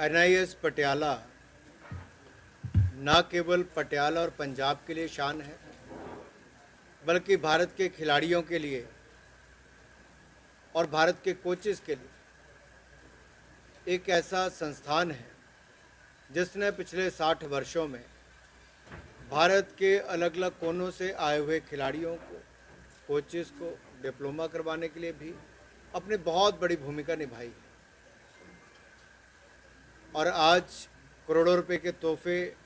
NIS Patiala न केवल पटियाला और पंजाब के लिए शान है, बल्कि भारत के खिलाड़ियों के लिए और भारत के कोचेस के लिए एक ऐसा संस्थान है जिसने पिछले 60 वर्षों में भारत के अलग अलग कोनों से आए हुए खिलाड़ियों को, कोचेस को डिप्लोमा करवाने के लिए भी अपनी बहुत बड़ी भूमिका निभाई है। और आज करोड़ों रुपए के तोहफे,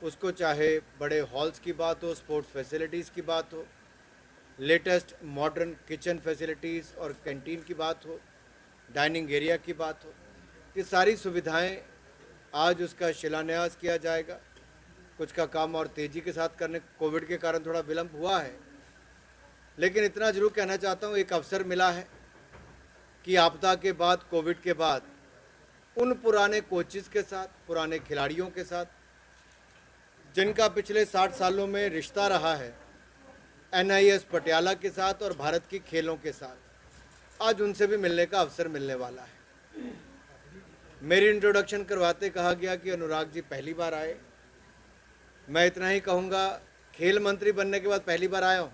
उसको चाहे बड़े हॉल्स की बात हो, स्पोर्ट्स फैसिलिटीज़ की बात हो, लेटेस्ट मॉडर्न किचन फैसिलिटीज़ और कैंटीन की बात हो, डाइनिंग एरिया की बात हो, ये सारी सुविधाएं आज उसका शिलान्यास किया जाएगा। कुछ का काम और तेज़ी के साथ करने, कोविड के कारण थोड़ा विलंब हुआ है, लेकिन इतना जरूर कहना चाहता हूँ, एक अवसर मिला है कि आपदा के बाद, कोविड के बाद उन पुराने कोचेस के साथ, पुराने खिलाड़ियों के साथ जिनका पिछले 60 सालों में रिश्ता रहा है एनआईएस पटियाला के साथ और भारत की खेलों के साथ, आज उनसे भी मिलने का अवसर मिलने वाला है। मेरी इंट्रोडक्शन करवाते कहा गया कि अनुराग जी पहली बार आए। मैं इतना ही कहूँगा, खेल मंत्री बनने के बाद पहली बार आया हूँ।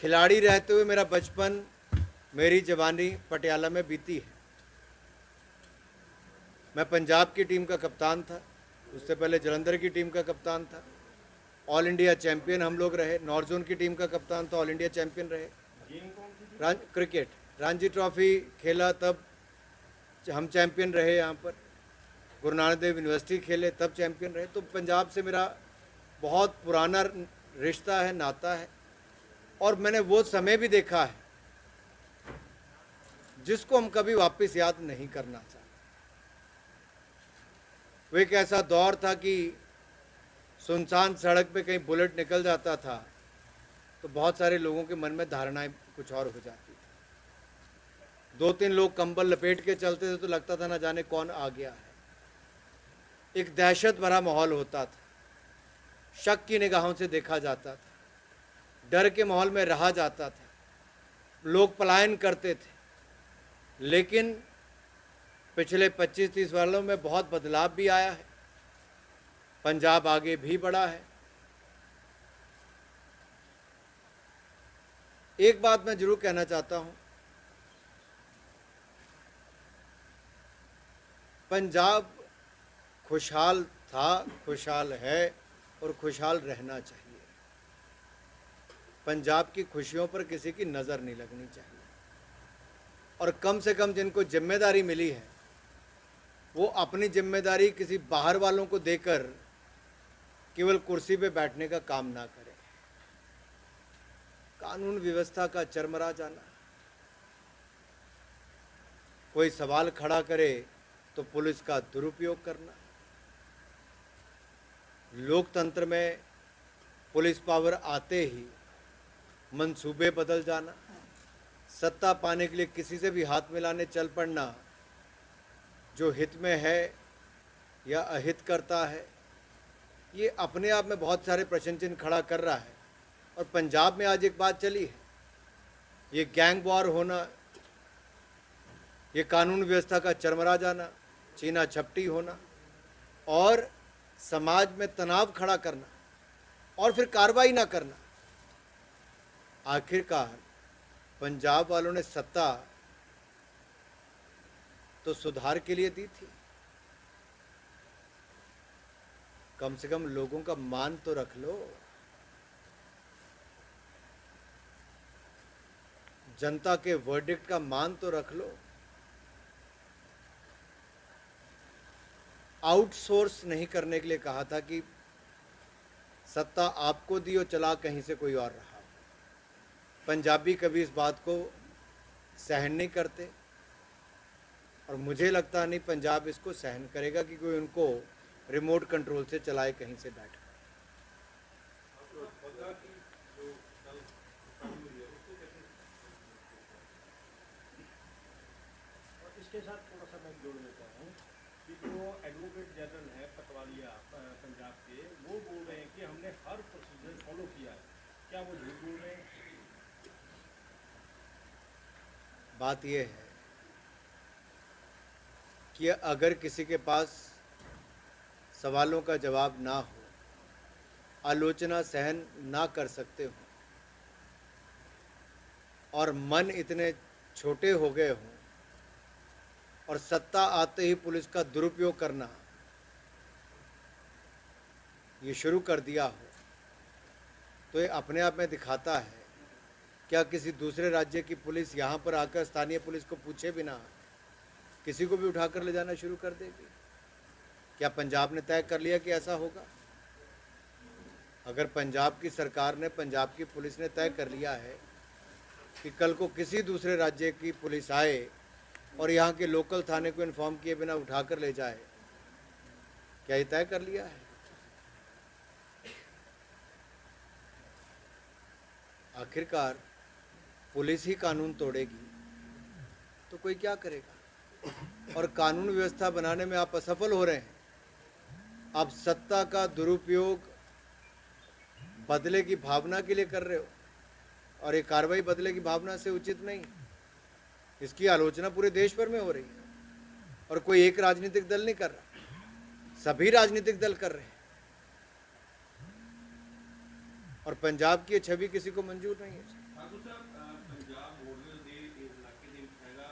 खिलाड़ी रहते हुए मेरा बचपन, मेरी जवानी पटियाला में बीती है। मैं पंजाब की टीम का कप्तान था, उससे पहले जलंधर की टीम का कप्तान था, ऑल इंडिया चैंपियन हम लोग रहे, नॉर्थ जोन की टीम का कप्तान था, ऑल इंडिया चैंपियन रहे। क्रिकेट रणजी ट्रॉफी खेला, तब हम चैंपियन रहे। यहाँ पर गुरु नानक देव यूनिवर्सिटी खेले, तब चैंपियन रहे। तो पंजाब से मेरा बहुत पुराना रिश्ता है, नाता है, और मैंने वो समय भी देखा है जिसको हम कभी वापस याद नहीं करना चाहते। वो एक ऐसा दौर था कि सुनसान सड़क पे कहीं बुलेट निकल जाता था तो बहुत सारे लोगों के मन में धारणाएं कुछ और हो जाती थी। 2-3 लोग कंबल लपेट के चलते थे तो लगता था ना जाने कौन आ गया है। एक दहशत भरा माहौल होता था, शक की निगाहों से देखा जाता था, डर के माहौल में रहा जाता था, लोग पलायन करते थे। लेकिन पिछले 25-30 सालों में बहुत बदलाव भी आया है, पंजाब आगे भी बढ़ा है। एक बात मैं जरूर कहना चाहता हूं, पंजाब खुशहाल था, खुशहाल है और खुशहाल रहना चाहिए। पंजाब की खुशियों पर किसी की नज़र नहीं लगनी चाहिए, और कम से कम जिनको जिम्मेदारी मिली है वो अपनी जिम्मेदारी किसी बाहर वालों को देकर केवल कुर्सी पे बैठने का काम ना करें। कानून व्यवस्था का चरमरा जाना, कोई सवाल खड़ा करे तो पुलिस का दुरुपयोग करना, लोकतंत्र में पुलिस पावर आते ही मंसूबे बदल जाना, सत्ता पाने के लिए किसी से भी हाथ मिलाने चल पड़ना, जो हित में है या अहित करता है, ये अपने आप में बहुत सारे प्रश्न चिन्ह खड़ा कर रहा है। और पंजाब में आज एक बात चली है, ये गैंग वॉर होना, ये कानून व्यवस्था का चरमरा जाना, छीना झपटी होना और समाज में तनाव खड़ा करना और फिर कार्रवाई ना करना। आखिरकार पंजाब वालों ने सत्ता तो सुधार के लिए दी थी, कम से कम लोगों का मान तो रख लो। जनता के वर्डिक्ट का मान तो रख लो। आउटसोर्स नहीं करने के लिए कहा था कि सत्ता आपको दी और चला कहीं से कोई और रहा। पंजाबी कभी इस बात को सहन नहीं करते, और मुझे लगता नहीं पंजाब इसको सहन करेगा कि कोई उनको रिमोट कंट्रोल से चलाए कहीं से बैठ। इसके साथ थोड़ा सा मैं जोड़ देता हूँ कि जो एडवोकेट जनरल है पटवारिया पंजाब के, वो बोल रहे हैं कि हमने हर प्रोसीजर फॉलो किया है। क्या वो झूठ बोल रहे हैं? बात यह है कि अगर किसी के पास सवालों का जवाब ना हो, आलोचना सहन ना कर सकते हो और मन इतने छोटे हो गए हों और सत्ता आते ही पुलिस का दुरुपयोग करना ये शुरू कर दिया हो, तो ये अपने आप में दिखाता है क्या किसी दूसरे राज्य की पुलिस यहाँ पर आकर स्थानीय पुलिस को पूछे बिना किसी को भी उठाकर ले जाना शुरू कर देगी? क्या पंजाब ने तय कर लिया कि ऐसा होगा? अगर पंजाब की सरकार ने, पंजाब की पुलिस ने तय कर लिया है कि कल को किसी दूसरे राज्य की पुलिस आए और यहाँ के लोकल थाने को इन्फॉर्म किए बिना उठाकर ले जाए, क्या ये तय कर लिया है? आखिरकार पुलिस ही कानून तोड़ेगी तो कोई क्या करेगा? और कानून व्यवस्था बनाने में आप असफल हो रहे हैं। आप सत्ता का दुरुपयोग बदले की भावना के लिए कर रहे हो और ये कार्रवाई बदले की भावना से उचित नहीं। इसकी आलोचना पूरे देश भर में हो रही है और कोई एक राजनीतिक दल नहीं कर रहा, सभी राजनीतिक दल कर रहे हैं और पंजाब की छवि किसी को मंजूर नहीं है। पंजाब बॉर्डर ਦੇ ਇਲਾਕੇ ਦੇ ਵਿੱਚ ਹੈਗਾ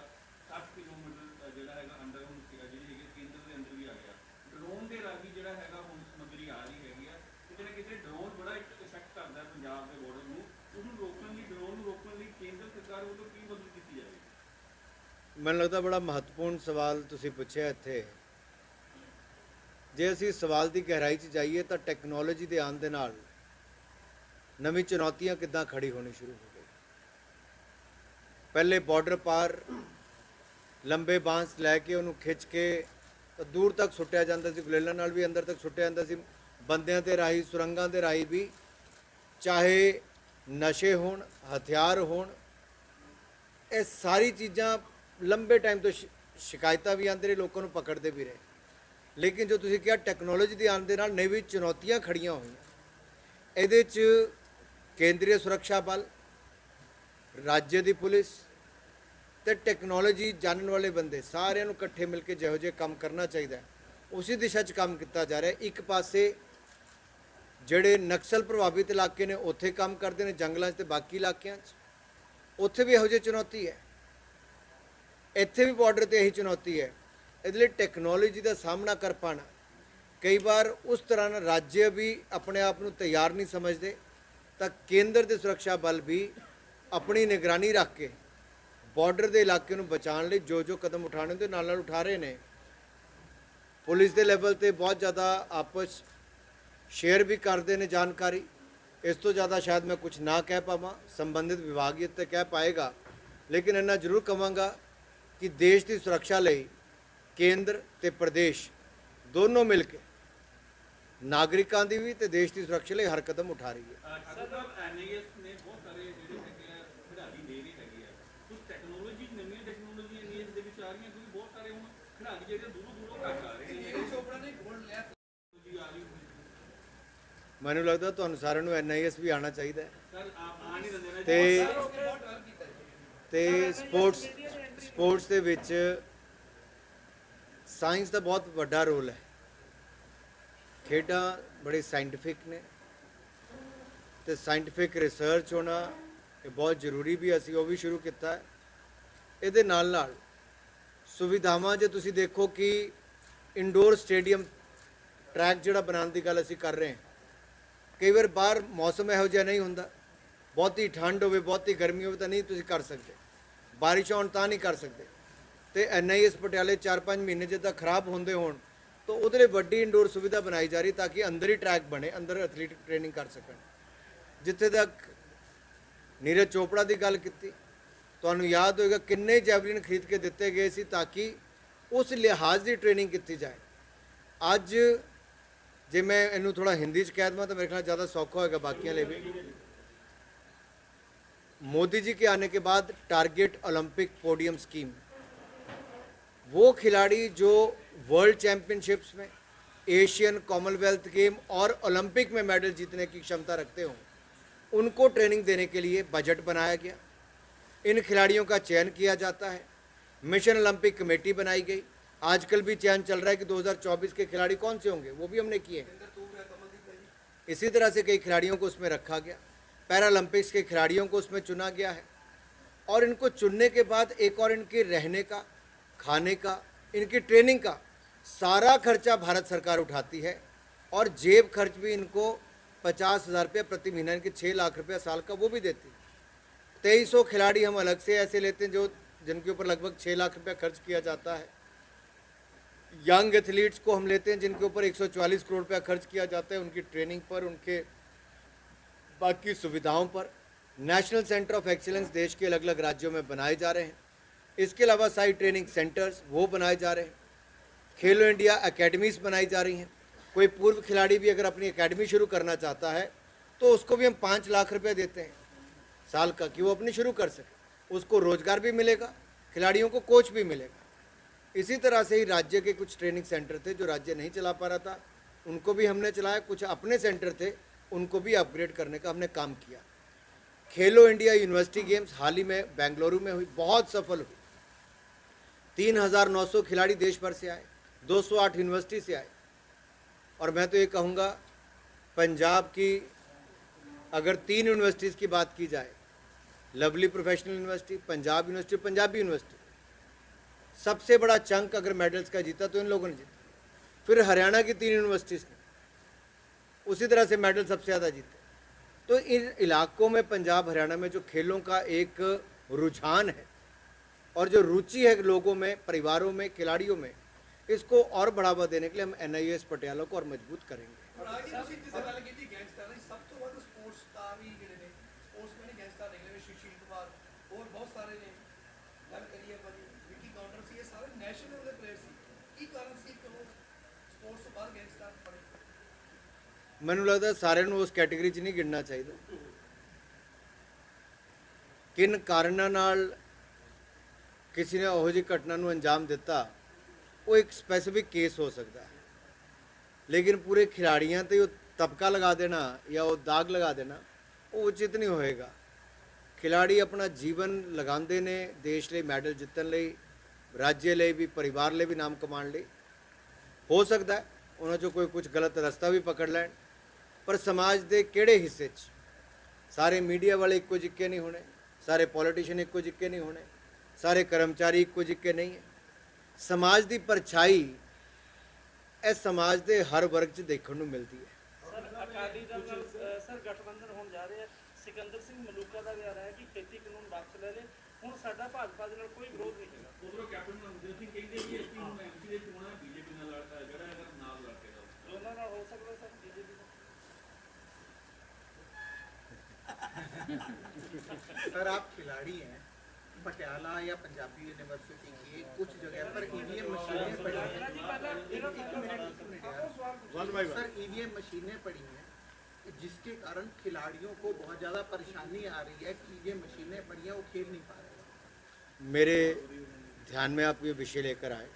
60 ਕਿਲੋਮੀਟਰ ਜਿਹੜਾ ਹੈਗਾ ਅੰਡਰਗਰਾਉਂਡ ਸੀਗਾ ਜਿਹੜੀ ਹੈਗੀ ਕੇਂਦਰ ਦੇ ਅੰਦਰ ਵੀ ਆ ਗਿਆ। ਡਰੋਨ ਦੇ ਰਾਹੀਂ ਜਿਹੜਾ ਹੈਗਾ ਹੁਣ ਸਮੱਗਰੀ ਆ ਰਹੀ ਹੈਗੀ ਆ ਤੇ ਜਿਹੜਾ ਕਿਤੇ ਡਰੋਨ ਬੜਾ ਇਫੈਕਟ ਕਰਦਾ ਹੈ ਪੰਜਾਬ ਦੇ ਬਾਰਡਰ ਨੂੰ, ਉਹਨੂੰ ਰੋਕਣ ਲਈ, ਡਰੋਨ ਨੂੰ ਰੋਕਣ ਲਈ ਕੇਂਦਰ ਸਰਕਾਰ ਵੱਲੋਂ ਕੀ ਮਦਦ ਕੀਤੀ ਜਾਵੇ? ਮੈਨੂੰ ਲੱਗਦਾ ਬੜਾ ਮਹੱਤਵਪੂਰਨ ਸਵਾਲ ਤੁਸੀਂ ਪੁੱਛਿਆ ਇੱਥੇ। ਜੇ ਅਸੀਂ ਇਸ ਸਵਾਲ ਦੀ ਗਹਿਰਾਈ 'ਚ ਜਾਈਏ ਤਾਂ ਟੈਕਨੋਲੋਜੀ ਦੇ ਆਉਣ ਦੇ ਨਾਲ ਨਵੀਂ ਚੁਣੌਤੀਆਂ ਕਿੱਦਾਂ ਖੜੀ ਹੋਣੀ ਸ਼ੁਰੂ ਹੋ ਗਈ। ਪਹਿਲੇ ਬਾਰਡਰ ਪਾਰ ਲੰਬੇ ਬਾਂਸ ਲੈ ਕੇ ਉਹਨੂੰ ਖਿੱਚ ਕੇ ਦੂਰ ਤੱਕ ਸੁੱਟਿਆ ਜਾਂਦਾ ਸੀ, ਗੁਲੇਲਾਂ ਨਾਲ ਵੀ ਅੰਦਰ ਤੱਕ ਸੁੱਟਿਆ ਜਾਂਦਾ ਸੀ, ਬੰਦਿਆਂ ਦੇ ਰਾਹੀਂ, ਸੁਰੰਗਾਂ ਦੇ ਰਾਹੀਂ ਵੀ, ਚਾਹੇ ਨਸ਼ੇ ਹੋਣ, ਹਥਿਆਰ ਹੋਣ, ਇਹ ਸਾਰੀ ਚੀਜ਼ਾਂ ਲੰਬੇ ਟਾਈਮ ਤੋਂ ਸ਼ਿਕਾਇਤਾਂ ਵੀ ਆਉਂਦੇ ਰਹੇ, ਲੋਕਾਂ ਨੂੰ ਪਕੜਦੇ ਵੀ ਰਹੇ। ਲੇਕਿਨ ਜੋ ਤੁਸੀਂ ਕਿਹਾ ਟੈਕਨੋਲੋਜੀ ਦੇ ਆਉਣ ਦੇ ਨਾਲ ਨਵੀਂ ਚੁਣੌਤੀਆਂ ਖੜੀਆਂ ਹੋਈਆਂ। ਇਹਦੇ 'ਚ ਕੇਂਦਰੀ ਸੁਰੱਖਿਆ ਬਲ, राज्य की पुलिस ते टैक्नोलॉजी जानने वाले बंदे सारिਆਂ ਨੂੰ ਇਕੱਠੇ मिल के ਜਿਹੋ ਜਿਹੇ काम करना चाहिए उसी दिशा 'ਚ काम किया जा रहा है। एक पासे ਜਿਹੜੇ नक्सल प्रभावित इलाके ने ਉੱਥੇ काम करते हैं जंगलों 'ਚ ਤੇ बाकी इलाकों 'ਚ, ਉੱਥੇ भी ਇਹੋ ਜਿਹੀ चुनौती है, ਇੱਥੇ भी बॉर्डर ਤੇ ਇਹੀ चुनौती है। ਇਹਦੇ ਲਈ ਟੈਕਨੋਲੋਜੀ ਦਾ ਸਾਹਮਣਾ कर पाना कई बार उस तरह ना राज्य भी अपने आप ਨੂੰ तैयार नहीं समझते, तो केंद्र के सुरक्षा बल भी अपनी निगरानी रख के बॉर्डर के इलाके में बचाने लिए जो जो कदम उठाने के नाल उठा रहे हैं। पुलिस के लैवल पर बहुत ज़्यादा आपस शेयर भी करते हैं जानकारी। इस तो ज़्यादा शायद मैं कुछ ना कह पावा, संबंधित विभाग तो कह पाएगा, लेकिन इन्ना जरूर कहांगा कि देश की सुरक्षा लिए केंद्र ते प्रदेश दोनों मिल के नागरिकों की भी ते देश की सुरक्षा लिए हर कदम उठा रही है। ਮੈਨੂੰ ਲੱਗਦਾ ਤੁਹਾਨੂੰ ਸਾਰਿਆਂ ਨੂੰ NIS ਵੀ ਆਉਣਾ ਚਾਹੀਦਾ ਹੈ ਤੇ ਸਪੋਰਟਸ ਦੇ ਵਿੱਚ ਸਾਇੰਸ ਦਾ ਬਹੁਤ ਵੱਡਾ ਰੋਲ ਹੈ। ਖੇਡਾਂ ਬੜੇ ਸਾਇੰਟਿਫਿਕ ਨੇ ਤੇ ਸਾਇੰਟਿਫਿਕ ਰਿਸਰਚ ਹੋਣਾ ਇਹ ਬਹੁਤ ਜ਼ਰੂਰੀ ਵੀ, ਅਸੀਂ ਉਹ ਵੀ ਸ਼ੁਰੂ ਕੀਤਾ ਹੈ। ਇਹਦੇ ਨਾਲ ਨਾਲ ਸੁਵਿਧਾਵਾਂ ਜੇ ਤੁਸੀਂ ਦੇਖੋ ਕਿ ਇੰਡੋਰ ਸਟੇਡੀਅਮ ਟਰੈਕ ਜਿਹੜਾ ਬਣਾਉਣ ਦੀ ਗੱਲ ਅਸੀਂ ਕਰ ਰਹੇ ਹਾਂ, ਕਈ ਵਾਰ ਬਾਹਰ ਮੌਸਮ ਇਹੋ ਜਿਹਾ ਨਹੀਂ ਹੁੰਦਾ, ਬਹੁਤੀ ਠੰਡ ਹੋਵੇ, ਬਹੁਤੀ ਗਰਮੀ ਹੋਵੇ ਤਾਂ ਨਹੀਂ ਤੁਸੀਂ ਕਰ ਸਕਦੇ, ਬਾਰਿਸ਼ ਹੋਣ ਤਾਂ ਨਹੀਂ ਕਰ ਸਕਦੇ। ਤੇ NIS ਪਟਿਆਲੇ 4-5 ਮਹੀਨੇ ਜਿੱਦਾਂ ਖਰਾਬ ਹੁੰਦੇ ਹੋਣ ਤਾਂ ਉਹਦੇ ਲਈ ਵੱਡੀ ਇੰਡੋਰ ਸੁਵਿਧਾ ਬਣਾਈ ਜਾ ਰਹੀ ਤਾਂ ਕਿ ਅੰਦਰ ਹੀ ਟਰੈਕ ਬਣੇ, ਅੰਦਰ ਐਥਲੀਟਿਕ ਟ੍ਰੇਨਿੰਗ ਕਰ ਸਕਣ। ਜਿੱਥੇ ਤੱਕ ਨੀਰਜ ਚੋਪੜਾ ਦੀ ਗੱਲ ਕੀਤੀ, ਤੁਹਾਨੂੰ ਯਾਦ ਹੋਏਗਾ ਕਿੰਨੇ ਜੈਵਲਿਨ ਖਰੀਦ ਕੇ ਦਿੱਤੇ ਗਏ ਸੀ ਤਾਂ ਕਿ ਉਸ ਲਿਹਾਜ਼ ਦੀ ट्रेनिंग की जाए। ਅੱਜ ਜੇ मैं ਇਹਨੂੰ थोड़ा हिंदी 'ਚ ਕਹਿ ਦੇਵਾਂ ਤਾਂ ਮੇਰੇ ਖਿਆਲ ज़्यादा सौखा होगा बाकियों लिए भी। मोदी जी के आने के बाद टारगेट ओलंपिक पोडियम स्कीम, वो खिलाड़ी जो वर्ल्ड चैम्पियनशिप्स में, एशियन, कॉमनवेल्थ गेम और ओलंपिक में मेडल जीतने की क्षमता रखते हों, उनको ट्रेनिंग देने के लिए बजट बनाया गया। इन खिलाड़ियों का चयन किया जाता है, मिशन ओलंपिक कमेटी बनाई गई, आजकल भी चयन चल रहा है कि 2024 के खिलाड़ी कौन से होंगे, वो भी हमने किए हैं। इसी तरह से कई खिलाड़ियों को उसमें रखा गया, पैरालंपिक्स के खिलाड़ियों को उसमें चुना गया है। और इनको चुनने के बाद एक और इनके रहने का, खाने का, इनकी ट्रेनिंग का सारा खर्चा भारत सरकार उठाती है। और जेब खर्च भी इनको 50,000 रुपये प्रति महीना, इनके 6 लाख रुपया साल का वो भी देती है। 2300 खिलाड़ी हम अलग से ऐसे लेते हैं जो जिनके ऊपर लगभग 6 लाख रुपया खर्च किया जाता है। यंग एथलीट्स को हम लेते हैं जिनके ऊपर 144 करोड़ रुपया खर्च किया जाता है, उनकी ट्रेनिंग पर, उनके बाकी सुविधाओं पर। नेशनल सेंटर ऑफ एक्सीलेंस देश के अलग अलग राज्यों में बनाए जा रहे हैं। इसके अलावा सारी ट्रेनिंग सेंटर्स वो बनाए जा रहे हैं। खेलो इंडिया एकेडमीज बनाई जा रही हैं। कोई पूर्व खिलाड़ी भी अगर अपनी एकेडमी शुरू करना चाहता है तो उसको भी हम 5 लाख रुपये देते हैं साल का, कि वो अपनी शुरू कर सके। उसको रोजगार भी मिलेगा, खिलाड़ियों को कोच भी मिलेगा। इसी तरह से ही राज्य के कुछ ट्रेनिंग सेंटर थे जो राज्य नहीं चला पा रहा था, उनको भी हमने चलाया। कुछ अपने सेंटर थे, उनको भी अपग्रेड करने का हमने काम किया। खेलो इंडिया यूनिवर्सिटी गेम्स हाल ही में बेंगलुरु में हुई, बहुत सफल हुई। 3,900 खिलाड़ी देश भर से आए, 208 यूनिवर्सिटी से आए। और मैं तो ये कहूँगा, पंजाब की अगर 3 यूनिवर्सिटीज़ की बात की जाए, lovely professional university, Punjab university, Punjabi university, सबसे बड़ा चंक अगर मेडल्स का जीता तो इन लोगों ने जीता। फिर हरियाणा की 3 यूनिवर्सिटीज़ ने उसी तरह से मेडल सबसे ज़्यादा जीते। तो इन इलाकों में, पंजाब हरियाणा में जो खेलों का एक रुझान है और जो रुचि है लोगों में, परिवारों में, खिलाड़ियों में, इसको और बढ़ावा देने के लिए हम NIS पटियाला को और मजबूत करेंगे। ਮੈਨੂੰ ਲੱਗਦਾ ਸਾਰਿਆਂ ਨੂੰ ਉਸ ਕੈਟੇਗਰੀ 'ਚ ਨਹੀਂ ਗਿਣਨਾ ਚਾਹੀਦਾ। ਕਿਨ ਕਾਰਨਾਂ ਨਾਲ ਕਿਸੇ ਨੇ ਉਹੋ ਜਿਹੀ ਘਟਨਾ ਨੂੰ ਅੰਜਾਮ ਦਿੱਤਾ, ਉਹ ਇੱਕ ਸਪੈਸੀਫਿਕ ਕੇਸ ਹੋ ਸਕਦਾ ਹੈ, ਲੇਕਿਨ ਪੂਰੇ ਖਿਡਾਰੀਆਂ ਤੇ ਉਹ ਤਬਕਾ ਲਗਾ ਦੇਣਾ ਜਾਂ ਉਹ ਦਾਗ ਲਗਾ ਦੇਣਾ ਉਹ ਉਚਿਤ ਨਹੀਂ ਹੋਏਗਾ। खिलाड़ी अपना जीवन लगाते ने देश लिए, मैडल जितने लिए, राज्य लिए भी, परिवार लिए भी नाम कमान लिए। हो सकता है उन्होंने जो कोई कुछ गलत रास्ता भी पकड़ लैन, पर समाज के किहड़े हिस्से सारे मीडिया वाले इक्को जिक्के नहीं होने, सारे पॉलिटिशियन इक्को जिक्के नहीं होने, सारे कर्मचारी इक्को जिक्के नहीं है। समाज की परछाई इस समाज के हर वर्ग च देखने को मिलती है। सर गठबंधन होने जा रहे हैं, सिकंदर सिंह मलूका का भी आ रहा है कि खेती कानून वापस ले ले, हुण साडा भाजपा दे नाल कोई विरोध नहीं है। ਉਧਰੋਂ ਕੈਪਟਨ ਅਮਰਿੰਦਰ ਸਿੰਘ ਕਹਿੰਦੇ ਕਿ ਅਸੀਂ ਹੁਣ MC ਦੇ ਚੋਣਾਂ BJP ਨਾਲ ਲੜਦਾ ਜਿਹੜਾ ਅਗਰ ਨਾਲ ਲੜੇਗਾ दोनों नाल हो सकदा सर बीजेपी सर आप खिलाड़ी हैं, पटियाला या पंजाबी यूनिवर्सिटी की कुछ जगह पर EVM मशीनें पड़ी हैं। सर EVM मशीनें पड़ी हैं जिसके कारण खिलाड़ियों को बहुत ज़्यादा परेशानी आ रही है कि ये मशीनें पड़ी हैं, वो खेल नहीं पा रहे। मेरे ध्यान में आप ये विषय लेकर आए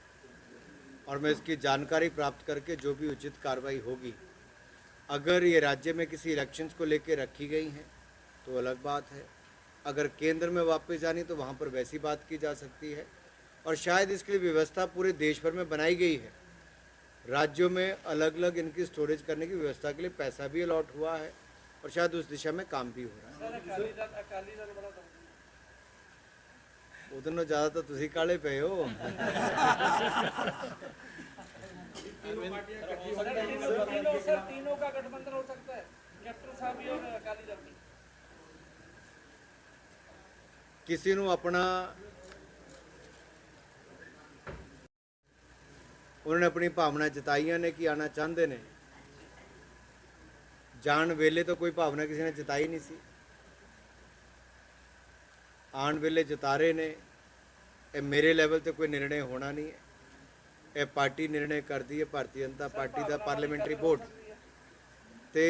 और मैं इसकी जानकारी प्राप्त करके जो भी उचित कार्रवाई होगी, अगर ये राज्य में किसी इलेक्शंस को लेकर रखी गई हैं तो अलग बात है, अगर केंद्र में वापस जानी तो वहाँ पर वैसी बात की जा सकती है। और शायद इसके लिए व्यवस्था पूरे देश भर में बनाई गई है। राज्यों में अलग अलग इनकी स्टोरेज करने की व्यवस्था के लिए पैसा भी अलॉट हुआ है और शायद उस दिशा में काम भी हो रहा है। अकाली दल बड़ा उधर ज़्यादा तो तुसी काले पे हो। तीनों का गठबंधन हो सकता है, कैप्टन साहब भी और अकाली दल भी। किसी ਨੂੰ अपना उन्होंने अपनी भावना जताइया ने कि आना चाहते ने, जान वेले तो कोई भावना किसी ने जताई नहीं सी, आन वेले जता रहे ने। ये मेरे लैवल ते कोई निर्णय होना नहीं है, ये पार्टी निर्णय करती है, भारतीय जनता पार्टी का पार्लीमेंटरी बोर्ड। तो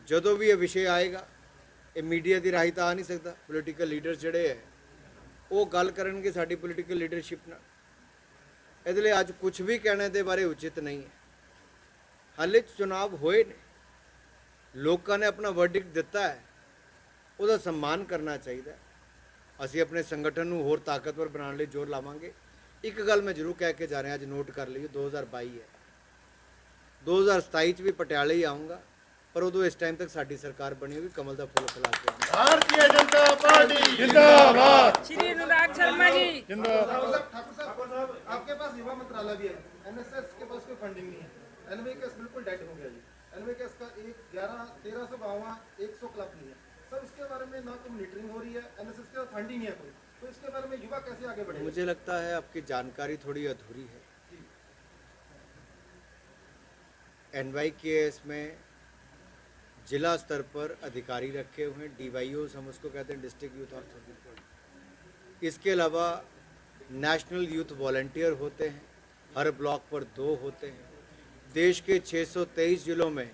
जदों भी ये विषय आएगा, ये मीडिया की राही तो आ नहीं सकता। पोलिटिकल लीडर्स जोड़े है वो गल करनगे साडी पोलिटिकल लीडरशिप नाल। इसलिए अज कुछ भी कहने के बारे उचित नहीं है। हाले चुनाव होए ने, लोगों ने अपना वर्डिक्ट दिता है, उसका सम्मान करना चाहिए। असी अपने संगठन को होर ताकतवर बनाने लिए जोर लावांगे। एक गल मैं जरूर कह के जा रहा, अज नोट कर लीजिए, 2022 है, 2027 भी पटियाले ही आऊँगा, पर उदों इस टाइम तक साडी सरकार बनी होगी, कमल का फूल खिला के आऊँगा। भारतीय जनता पार्टी जिंदाबाद। श्री अनुराग शर्मा जी जिंदाबाद। ठाकुर साहब, आपके पास युवा मंत्रालय भी है, एनएसएस के पास कोई फंडिंग नहीं है, एनवी केस बिल्कुल डेड हो गया जी, एनवी केस का 1300 गाँव 100 क्लब नहीं है सर, इसके बारे में ना कोई मॉनिटरिंग हो रही है, एनएसएस के फंड ही नहीं है कोई, तो इसके बारे में युवा कैसे आगे बढ़े? मुझे लगता है आपकी जानकारी थोड़ी अधूरी है। NYKS में जिला स्तर पर अधिकारी रखे हुए हैं, DYOs हम उसको कहते हैं, डिस्ट्रिक्ट यूथ ऑफिसर। इसके अलावा नेशनल यूथ वॉलंटियर होते हैं, हर ब्लॉक पर 2 होते हैं। देश के 623 जिलों में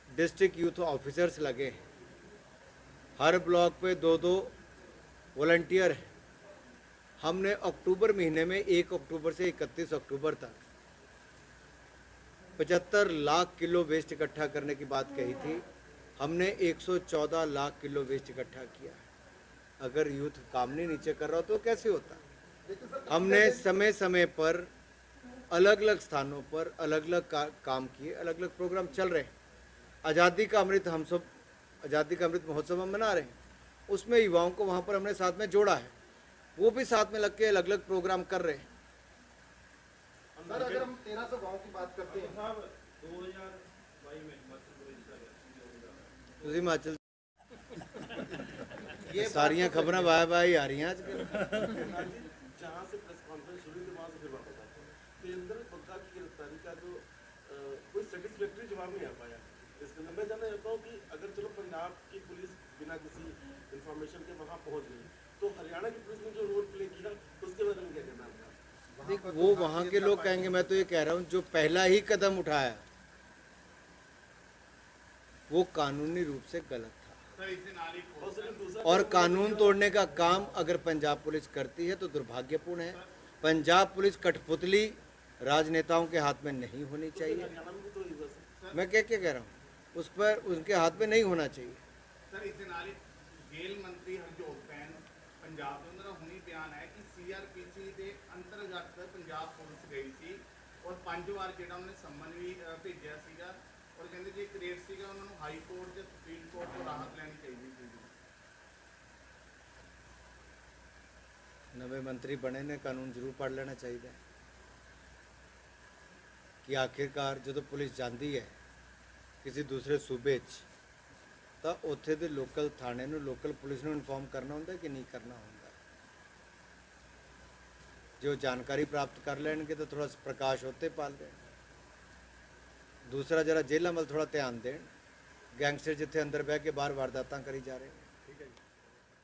डिस्ट्रिक्ट यूथ ऑफिसर्स लगे हैं, हर ब्लॉक पे 2-2 वॉलंटियर हैं। हमने अक्टूबर महीने में 1 अक्टूबर से 31 अक्टूबर तक 75 लाख किलो वेस्ट इकट्ठा करने की बात कही थी, हमने 114 लाख किलो वेस्ट इकट्ठा किया है। अगर यूथ काम नहीं नीचे कर रहा तो कैसे होता? हमने समय समय पर अलग अलग स्थानों पर अलग अलग काम किए, अलग अलग प्रोग्राम चल रहे हैं। आज़ादी का अमृत हम सब आज़ादी का अमृत महोत्सव हम मना रहे हैं, उसमें युवाओं को वहाँ पर हमने साथ में जोड़ा है, वो भी साथ में लग के अलग अलग प्रोग्राम कर रहे हैं। सर अगर हम 1300 गाँव की बात करते हैं, 2022 में हिमाचल सारियां खबरें वाह वाह ही आ रही हैं आजकल। जहाँ से प्रेस कॉन्फ्रेंस शुरू हुई वहाँ से फिर वापस आते हैं। तेंदुल बग्गा की गिरफ्तारी का जो कोई सेटिस्फैक्टरी जवाब नहीं आ पाया। इसके अंदर मैं जानना चाहता हूँ कि अगर चलो पंजाब की पुलिस बिना किसी इंफॉर्मेशन के वहाँ पहुँच गई, तो हरियाणा की पुलिस ने जो रोल प्ले किया उसके बारे में क्या कहना है आपका? देख, वो वहाँ के लोग कहेंगे, मैं तो ये कह रहा हूँ जो पहला ही कदम उठाया वो कानूनी रूप से गलत था, और कानून तोड़ने का काम अगर पंजाब पुलिस करती है तो दुर्भाग्यपूर्ण है। पंजाब पुलिस कठपुतली राजनेताओं के हाथ में नहीं होनी चाहिए। मैं क्या क्या कह रहा हूँ, उस पर उनके हाथ में नहीं होना चाहिए। सर इससे नाल जेल मंत्री हरजोत बैन पंजाब ਦੇ ਉਹਨਾਂ ਹੁਣੀ ਬਿਆਨ ਹੈ ਕਿ CRPC ਦੇ ਅੰਤਰਗਤ ਪੰਜਾਬ ਪੁਲਿਸ ਗਈ ਸੀ ਔਰ 5 ਵਾਰ ਜਿਹੜਾ ਉਹਨੇ ਸੰਮਨ ਵੀ ਭੇਜਿਆ ਸੀਗਾ, ਔਰ ਕਹਿੰਦੇ ਜੇ ਇੱਕ ਰੇਟ ਸੀਗਾ ਉਹਨਾਂ ਨੂੰ ਹਾਈ ਕੋਰਟ ਤੇ ਸੁਪਰੀਮ ਕੋਰਟ ਤੋਂ ਰਾਹਤ ਲੈਣੀ ਚਾਹੀਦੀ ਸੀ। नवे मंत्री बने ने कानून जरूर पढ़ लेना चाहिए कि आखिरकार जो पुलिस जाती है किसी दूसरे सूबे तो उत्थे दे लोकल थाने नूं लोकल पुलिस नूं इन्फॉर्म करना होंदा कि नहीं करना होंदा। जो जानकारी प्राप्त कर लेंगे तो थोड़ा प्रकाश होते पाल दें। दूसरा जरा जेलों वाल थोड़ा ध्यान दें, गैंगस्टर जिथे अंदर बह के बाहर वारदातां करी जा रहे हैं।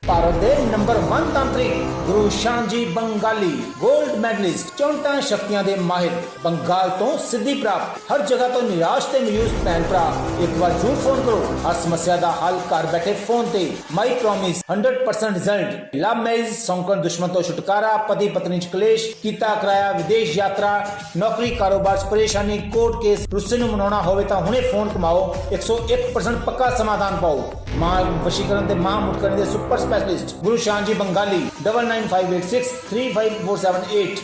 भारत के नंबर 1 तांत्रिक गुरु शांजी बंगाली गोल्ड मेडलिस्ट 64 शक्तियां दे माहिर बंगाल तो सिद्धि प्राप्त हर जगह तो निराश ते मायूस भैन भरा एक बार जरूर फोन करो, हर समस्या दा हल घर बैठे फोन ते। My promise 100% result, love marriage, सौंकन दुश्मन तो छुटकारा, पति पत्नी च कलेश, कीता कराया विदेश यात्रा, नौकरी कारोबार च परेशानी, कोर्ट केस, रुस्से नूं मनाउणा होवे तां हुणे फोन कमाओ, 101% पक्का समाधान पाओ। मां वशीकरण ते मां मुटकरण दे सुपर स्पेशलिस्ट गुरु शांजी बंगाली 9958635478